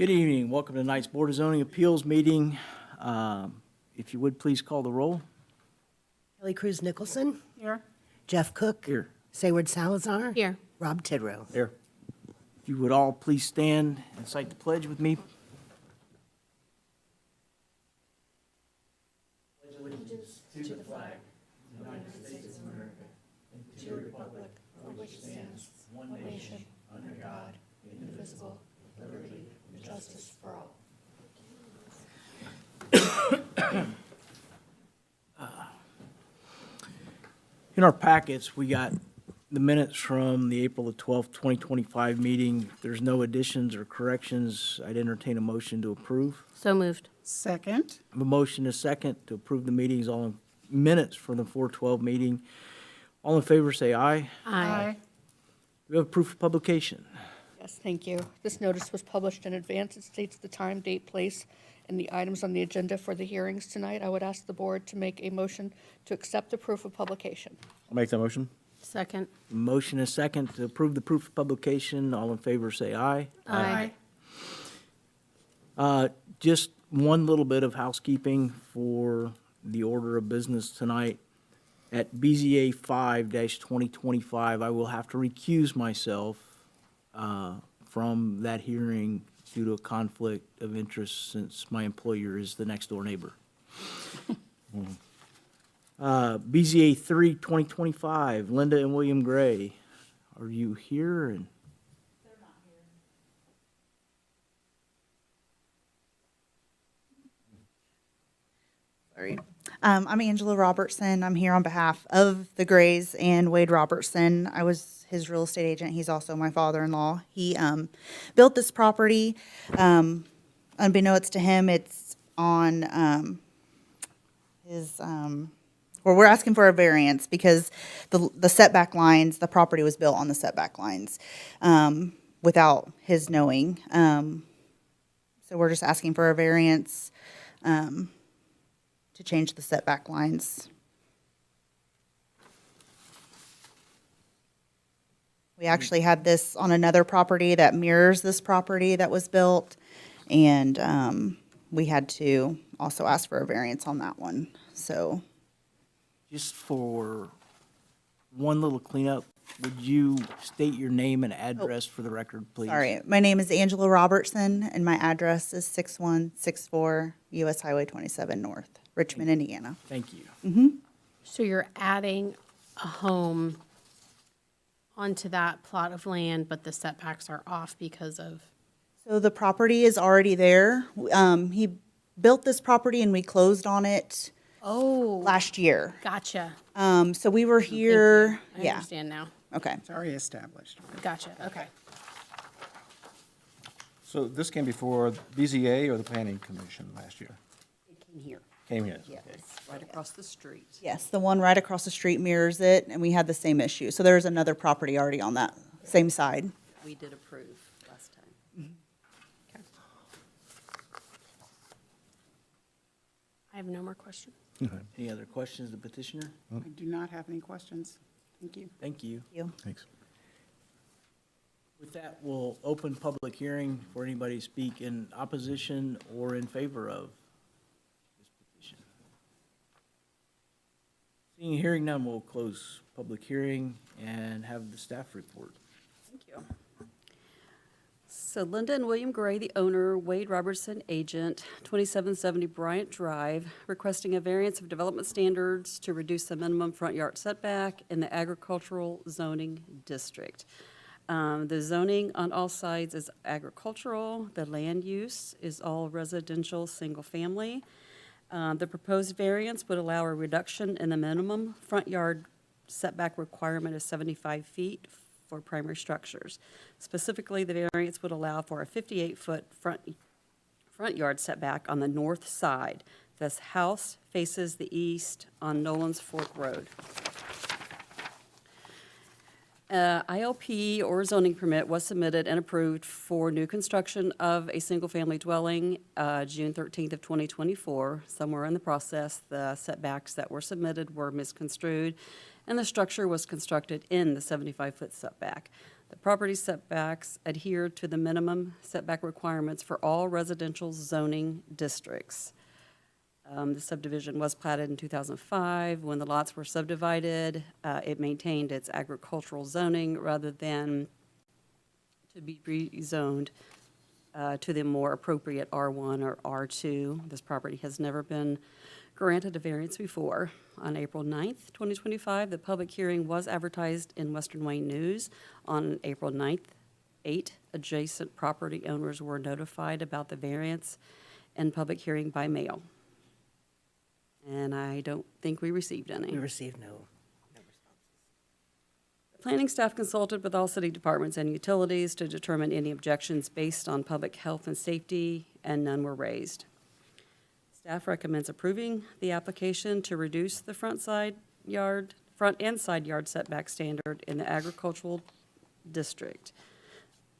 Good evening. Welcome to tonight's Board of Zoning Appeals meeting. If you would, please call the roll. Kelly Cruz Nicholson. Here. Jeff Cook. Here. Sayward Salazar. Here. Rob Tidrow. Here. If you would all please stand and cite the pledge with me. In our packets, we got the minutes from the April the 12th, 2025 meeting. If there's no additions or corrections, I'd entertain a motion to approve. So moved. Second. I have a motion, a second, to approve the meetings, all in minutes from the 4/12 meeting. All in favor, say aye. Aye. We have proof of publication. Yes, thank you. This notice was published in advance. It states the time, date, place, and the items on the agenda for the hearings tonight. I would ask the board to make a motion to accept the proof of publication. I'll make that motion. Second. Motion is second to approve the proof of publication. All in favor, say aye. Aye. Just one little bit of housekeeping for the order of business tonight. At BZA 5-2025, I will have to recuse myself from that hearing due to a conflict of interest since my employer is the next-door neighbor. BZA 3-2025, Linda and William Gray, are you here? And Sorry. I'm Angela Robertson. I'm here on behalf of the Grays and Wade Robertson. I was his real estate agent. He's also my father-in-law. He built this property. Unbeknownst to him, it's on his, well, we're asking for a variance because the setback lines, the property was built on the setback lines without his knowing. So we're just asking for a variance to change the setback lines. We actually had this on another property that mirrors this property that was built, and we had to also ask for a variance on that one, so. just for one little cleanup, would you state your name and address for the record, please? Sorry, my name is Angela Robertson, and my address is 6164 US Highway 27 North, Richmond, Indiana. Thank you. So you're adding a home onto that plot of land, but the setbacks are off because of? So the property is already there. He built this property and we closed on it Oh, last year. gotcha. So we were Thank you. here, I yeah, understand now. okay. It's already established. Gotcha, okay. So this came before BZA or the Planning Commission last year? It came here. Came here? Yes. Okay. Right across the street. Yes, the one right across the street mirrors it, and we had the same issue. So there's another property already on that same side. We did approve last time. I have no more questions. Any other questions, the petitioner? I do not have any questions. Thank you. Thank you. Thank you. Thanks. With that, we'll open public hearing for anybody to speak in opposition or in favor of this petition. Seeing and hearing none, we'll close public hearing and have the staff report. Thank you. So Linda and William Gray, the owner, Wade Robertson, agent, 2770 Bryant Drive, requesting a variance of development standards to reduce the minimum front yard setback in the agricultural zoning district. The zoning on all sides is agricultural. The land use is all residential, single-family. The proposed variance would allow a reduction in the minimum front yard setback requirement of 75 feet for primary structures. Specifically, the variance would allow for a 58-foot front yard setback on the north side. This house faces the east on Nolan's Fork Road. ILP or zoning permit was submitted and approved for new construction of a single-family dwelling June 13th of 2024. Somewhere in the process, the setbacks that were submitted were misconstrued, and the structure was constructed in the 75-foot setback. The property setbacks adhere to the minimum setback requirements for all residential zoning districts. The subdivision was platted in 2005. When the lots were subdivided, it maintained its agricultural zoning rather than to be rezoned to the more appropriate R1 or R2. This property has never been granted a variance before. On April 9th, 2025, the public hearing was advertised in Western Wayne News. On April 9th, 8 adjacent property owners were notified about the variance and public hearing by mail. And I don't think we received any. We received no. Planning staff consulted with all city departments and utilities to determine any objections based on public health and safety, and none were raised. Staff recommends approving the application to reduce the front and side yard setback standard in the agricultural district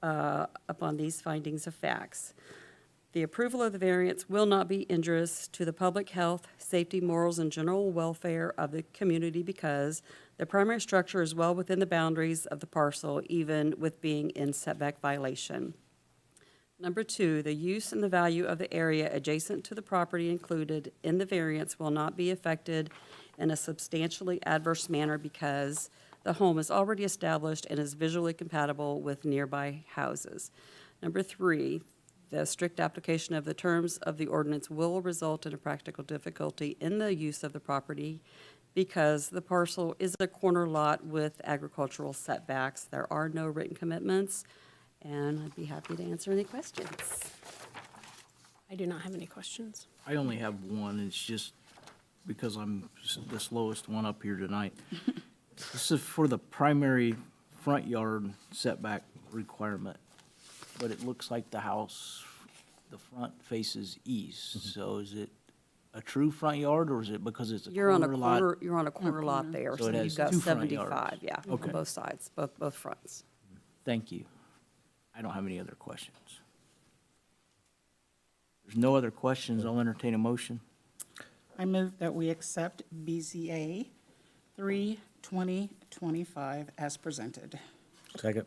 upon these findings of facts. The approval of the variance will not be injurious to the public health, safety, morals, and general welfare of the community because the primary structure is well within the boundaries of the parcel, even with being in setback violation. Number 2, the use and the value of the area adjacent to the property included in the variance will not be affected in a substantially adverse manner because the home is already established and is visually compatible with nearby houses. Number 3, the strict application of the terms of the ordinance will result in a practical difficulty in the use of the property because the parcel is a corner lot with agricultural setbacks. There are no written commitments, and I'd be happy to answer any questions. I do not have any questions. I only have one. It's just because I'm the slowest one up here tonight. This is for the primary front yard setback requirement, but it looks like the house, the front faces east. So is it a true front yard, or is it because it's a You're on a corner lot? corner, you're on a corner lot there, So so it has you've got two front 75, yards. yeah, on Okay. both sides, both fronts. Thank you. I don't have any other questions. There's no other questions. I'll entertain a motion. I move that we accept BZA 3/2025 as presented. Second.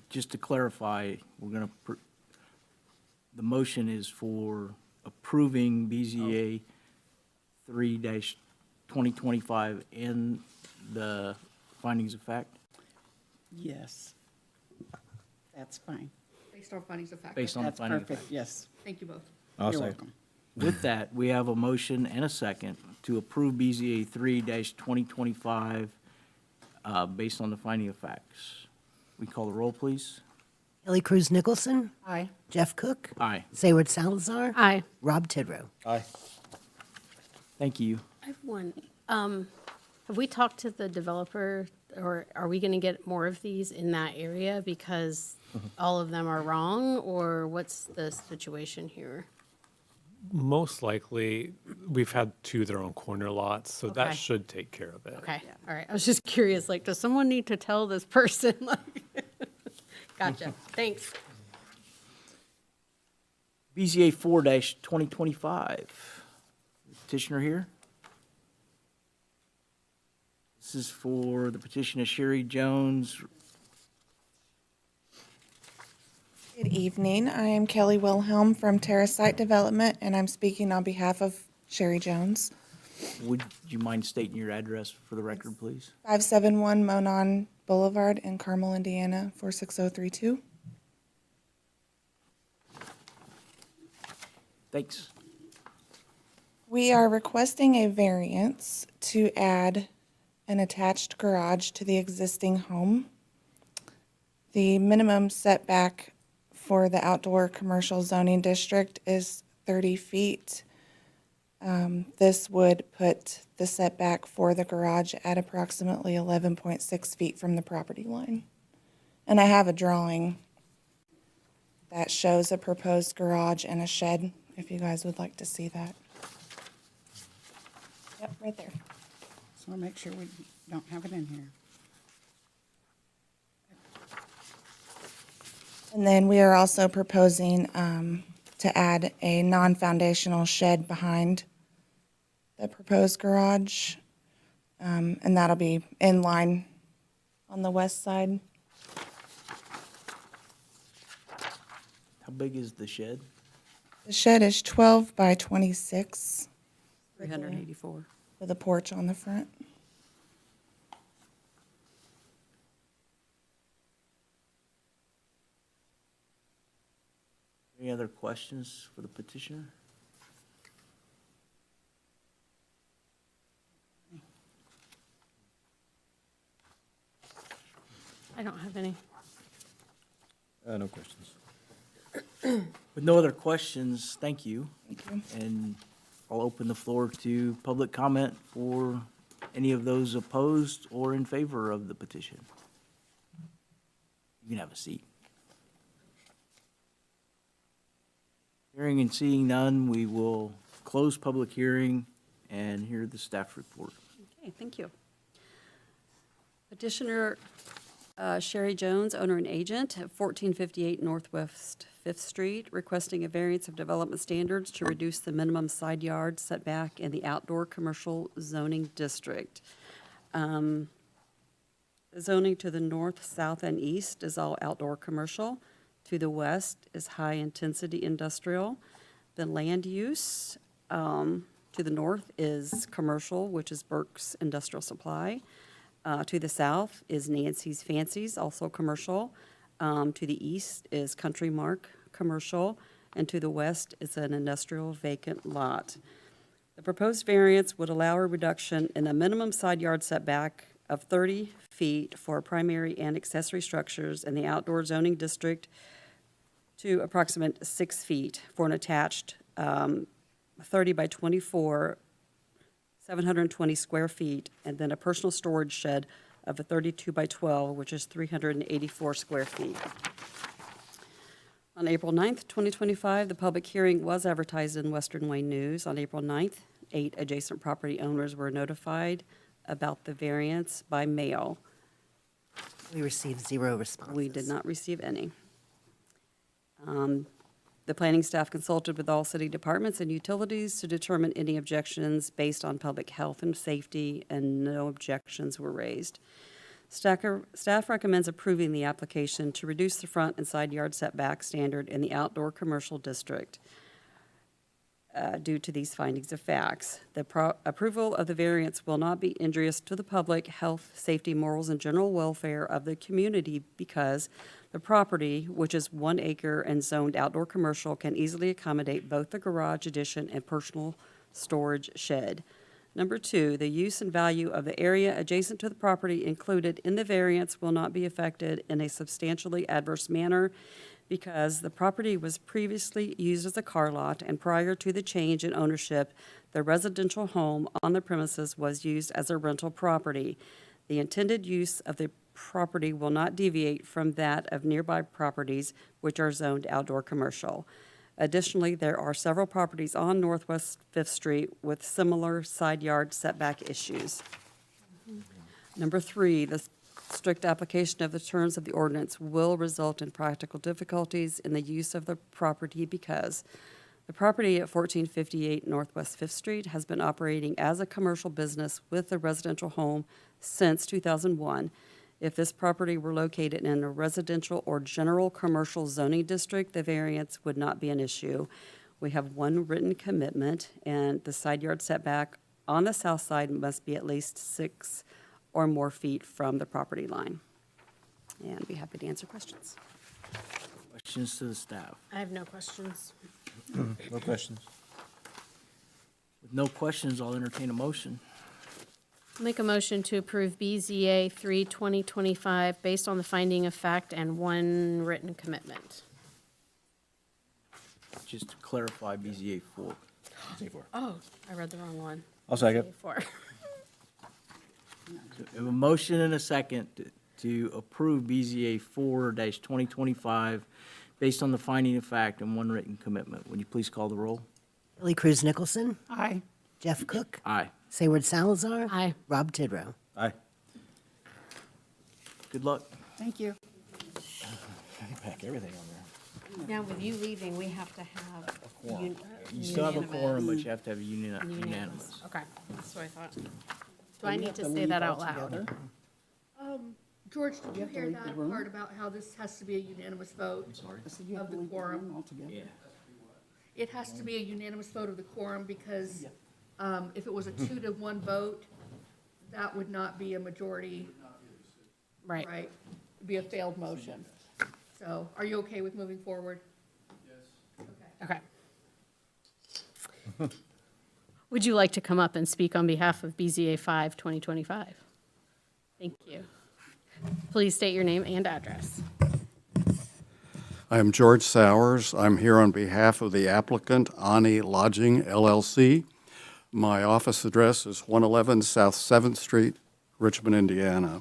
Just to clarify, the motion is for approving BZA 3-2025 and the findings of fact, Yes. That's fine. Based on findings of fact. based on the That's finding of perfect, fact. yes. Thank you both. I'll You're say. welcome. With that, we have a motion and a second to approve BZA 3-2025 based on the finding of facts. We call the roll, please. Ellie Cruz Nicholson, Aye. Jeff Cook, Aye. Sayward Salazar, Aye. Rob Tidrow. Aye. Thank you. I have one. Have we talked to the developer, or are we going to get more of these in that area because all of them are wrong, or what's the situation here? Most likely, we've had two of their own corner lots, so that Okay. should take care of it. Okay, all right. I was just curious, like, does someone need to tell this person? Like, gotcha, thanks. BZA 4-2025. Petitioner here. This is for the petition of Sherry Jones. Good evening. I am Kelly Wilhelm from Terrace Site Development, and I'm speaking on behalf of Sherry Jones. Would you mind stating your address for the record, please? 571 Monon Boulevard in Carmel, Indiana, 46032. Thanks. We are requesting a variance to add an attached garage to the existing home. The minimum setback for the outdoor commercial zoning district is 30 feet. This would put the setback for the garage at approximately 11.6 feet from the property line. And I have a drawing that shows a proposed garage and a shed, if you guys would like to see that. Yep, right there. So we'll make sure we don't have it in here. And then we are also proposing to add a non-foundational shed behind the proposed garage. And that'll be in line on the west side. How big is the shed? The shed is 12 by 26 384. with a porch on the front. Any other questions for the petitioner? I don't have any. No questions. With no other questions, thank you. Thank you. And I'll open the floor to public comment for any of those opposed or in favor of the petition. You can have a seat. Hearing and seeing none, we will close public hearing and hear the staff report. Okay, thank you. Petitioner Sherry Jones, owner and agent at 1458 Northwest 5th Street, requesting a variance of development standards to reduce the minimum side yard setback in the outdoor commercial zoning district. The zoning to the north, south, and east is all outdoor commercial. To the west is high-intensity industrial. The land use to the north is commercial, which is Burke's Industrial Supply. To the south is Nancy's Fancies, also commercial. To the east is Country Mark, commercial. And to the west is an industrial vacant lot. The proposed variance would allow a reduction in the minimum side yard setback of 30 feet for primary and accessory structures in the outdoor zoning district to approximate 6 feet for an attached 30 by 24, 720 square feet, and then a personal storage shed of a 32 by 12, which is 384 square feet. On April 9th, 2025, the public hearing was advertised in Western Wayne News. On April 9th, 8 adjacent property owners were notified about the variance by mail. We received 0 responses. We did not receive any. The planning staff consulted with all city departments and utilities to determine any objections based on public health and safety, and no objections were raised. Staff recommends approving the application to reduce the front and side yard setback standard in the outdoor commercial district due to these findings of facts. The approval of the variance will not be injurious to the public, health, safety, morals, and general welfare of the community because the property, which is 1 acre and zoned outdoor commercial, can easily accommodate both the garage addition and personal storage shed. Number 2, the use and value of the area adjacent to the property included in the variance will not be affected in a substantially adverse manner because the property was previously used as a car lot, and prior to the change in ownership, the residential home on the premises was used as a rental property. The intended use of the property will not deviate from that of nearby properties which are zoned outdoor commercial. Additionally, there are several properties on Northwest 5th Street with similar side yard setback issues. Number 3, the strict application of the terms of the ordinance will result in practical difficulties in the use of the property because the property at 1458 Northwest 5th Street has been operating as a commercial business with a residential home since 2001. If this property were located in a residential or general commercial zoning district, the variance would not be an issue. We have 1 written commitment, and the side yard setback on the south side must be at least 6 or more feet from the property line. And be happy to answer questions. Questions to the staff? I have no questions. No questions. With no questions, I'll entertain a motion. Make a motion to approve BZA 3/2025 based on the finding of fact and 1 written commitment. Just to clarify, BZA 4. Oh, I read the wrong one. I'll second. BZA 4. So we have a motion and a second to approve BZA 4-2025 based on the finding of fact and 1 written commitment. Would you please call the roll? Ellie Cruz Nicholson, Aye. Jeff Cook, Aye. Sayward Salazar. Aye. Rob Tidrow. Aye. Good luck. Thank you. Pack everything on there. Now, with you leaving, we have to have. You still have a quorum, but you have to have a unanimous. Okay, that's what I thought. Do I need to say that out loud? George, did you hear that part about how this has to be a unanimous vote of the quorum? Yeah. It has to be a unanimous vote of the quorum because if it was a 2-to-1 vote, that would not be a majority, Right. right? It'd be a failed motion. So are you okay with moving forward? Okay. Would you like to come up and speak on behalf of BZA 5, 2025? Thank you. Please state your name and address. I'm George Sowers. I'm here on behalf of the applicant, Ani Lodging LLC. My office address is 111 South 7th Street, Richmond, Indiana.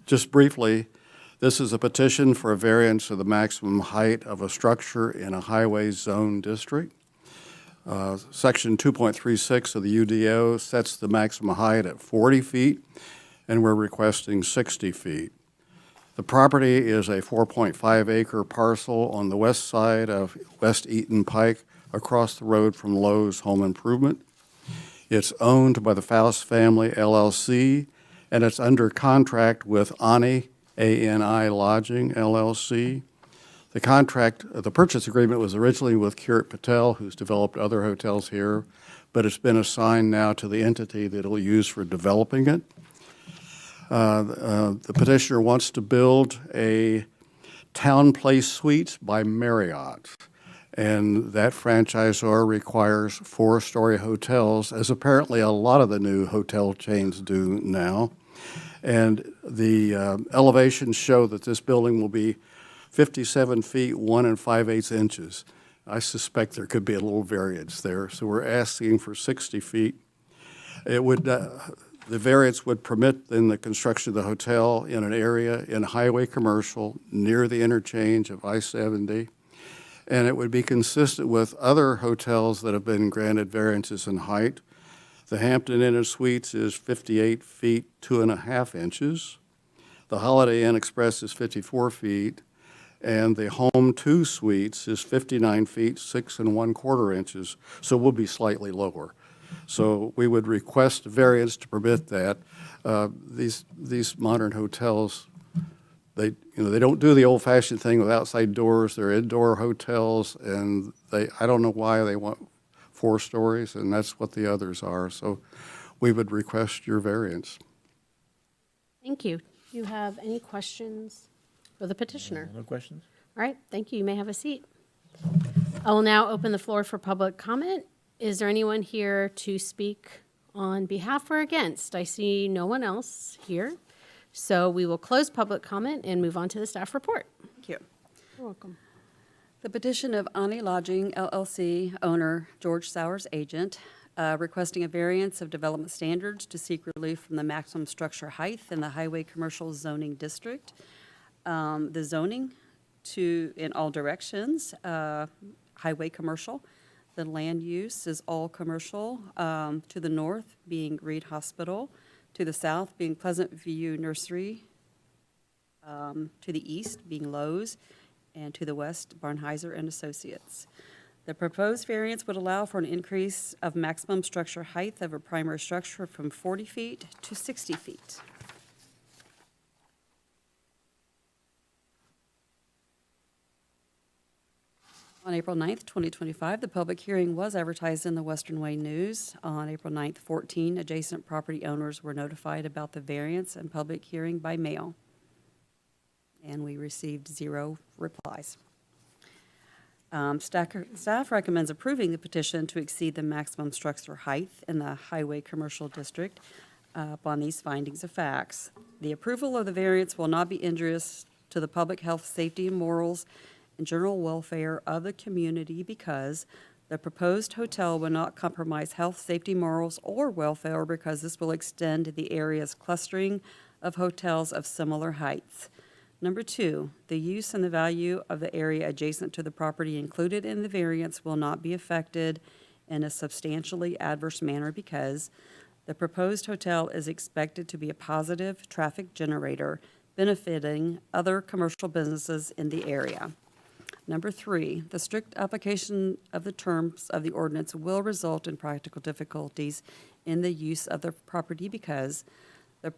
Just briefly, this is a petition for a variance of the maximum height of a structure in a highway zone district. Section 2.36 of the UDO sets the maximum height at 40 feet, and we're requesting 60 feet. The property is a 4.5 acre parcel on the west side of West Eaton Pike across the road from Lowe's Home Improvement. It's owned by the Faust Family LLC, and it's under contract with Ani, A-N-I Lodging LLC. The purchase agreement was originally with Kirat Patel, who's developed other hotels here, but it's been assigned now to the entity that it'll use for developing it. The petitioner wants to build a Town Place Suites by Marriott, and that franchisor requires 4-story hotels, as apparently a lot of the new hotel chains do now. And the elevations show that this building will be 57 feet, 1 5/8 inches. I suspect there could be a little variance there, so we're asking for 60 feet. It would, the variance would permit then the construction of the hotel in an area in highway commercial near the interchange of I-70, and it would be consistent with other hotels that have been granted variances in height. The Hampton Inn and Suites is 58 feet, 2 1/2 inches. The Holiday Inn Express is 54 feet. And the Home 2 Suites is 59 feet, 6 1/4 inches, so we'll be slightly lower. So we would request a variance to permit that. These modern hotels, they don't do the old-fashioned thing with outside doors. They're indoor hotels, and I don't know why they want 4 stories, and that's what the others are. So we would request your variance. Thank you. Do you have any questions for the petitioner? No questions? All right, thank you. You may have a seat. I will now open the floor for public comment. Is there anyone here to speak on behalf or against? I see no one else here. So we will close public comment and move on to the staff report. Thank you. You're welcome. The petition of Ani Lodging LLC owner George Sowers agent requesting a variance of development standards to seek relief from the maximum structure height in the highway commercial zoning district. The zoning in all directions, highway commercial. The land use is all commercial, to the north being Reed Hospital, to the south being Pleasant View Nursery, to the east being Lowe's, and to the west Barnheiser and Associates. The proposed variance would allow for an increase of maximum structure height of a primary structure from 40 feet to 60 feet. On April 9th, 2025, the public hearing was advertised in the Western Wayne News. On April 9th, 14 adjacent property owners were notified about the variance and public hearing by mail, and we received 0 replies. Staff recommends approving the petition to exceed the maximum structure height in the highway commercial district upon these findings of facts. The approval of the variance will not be injurious to the public health, safety, and morals and general welfare of the community because the proposed hotel will not compromise health, safety, morals, or welfare because this will extend the area's clustering of hotels of similar heights. Number 2, the use and the value of the area adjacent to the property included in the variance will not be affected in a substantially adverse manner because the proposed hotel is expected to be a positive traffic generator benefiting other commercial businesses in the area. Number 3, the strict application of the terms of the ordinance will result in practical difficulties in the use of the property because the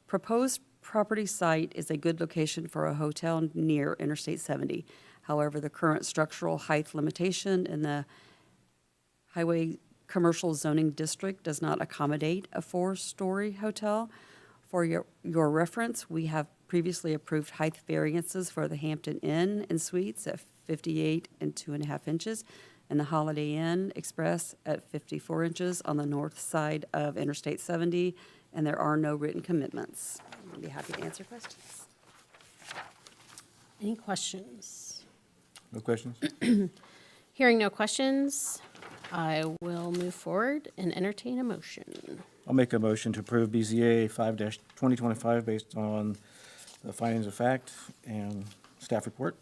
proposed property site is a good location for a hotel near Interstate 70. However, the current structural height limitation in the Highway Commercial Zoning District does not accommodate a 4-story hotel. For your reference, we have previously approved height variances for the Hampton Inn and Suites at 58 and 2.5 inches, and the Holiday Inn Express at 54 inches on the north side of Interstate 70, and there are no written commitments. I'd be happy to answer questions. Any questions? No questions? Hearing no questions, I will move forward and entertain a motion. I'll make a motion to approve BZA 5-2025 based on the findings of fact and staff report.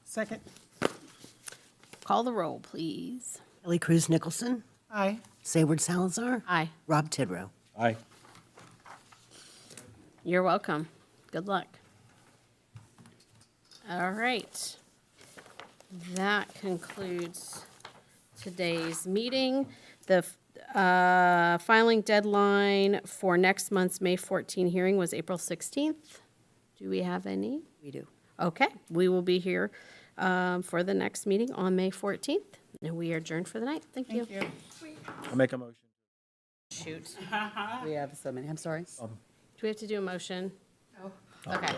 Second. Call the roll, please. Kelly Cruz Nicholson, Aye. Sayward Salazar, Aye. Rob Tidrow. Aye. You're welcome. Good luck. All right. That concludes today's meeting. The filing deadline for next month's May 14 hearing was April 16th. Do we have any? We do. Okay, we will be here for the next meeting on May 14th, and we are adjourned for the night. Thank you. Thank you. I'll make a motion. Shoot. We have so many. I'm sorry. Do we have to do a motion? Oh. Okay.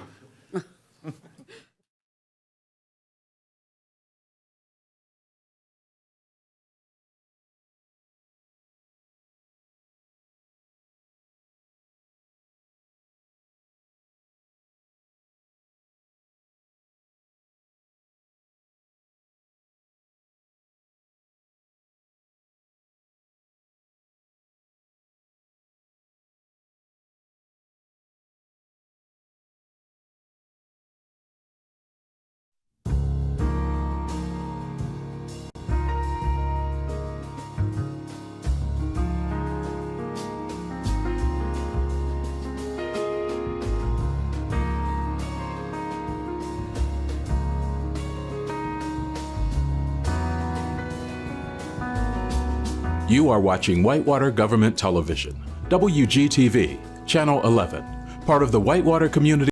You are watching Whitewater Government Television, WGTV, Channel 11, part of the Whitewater Community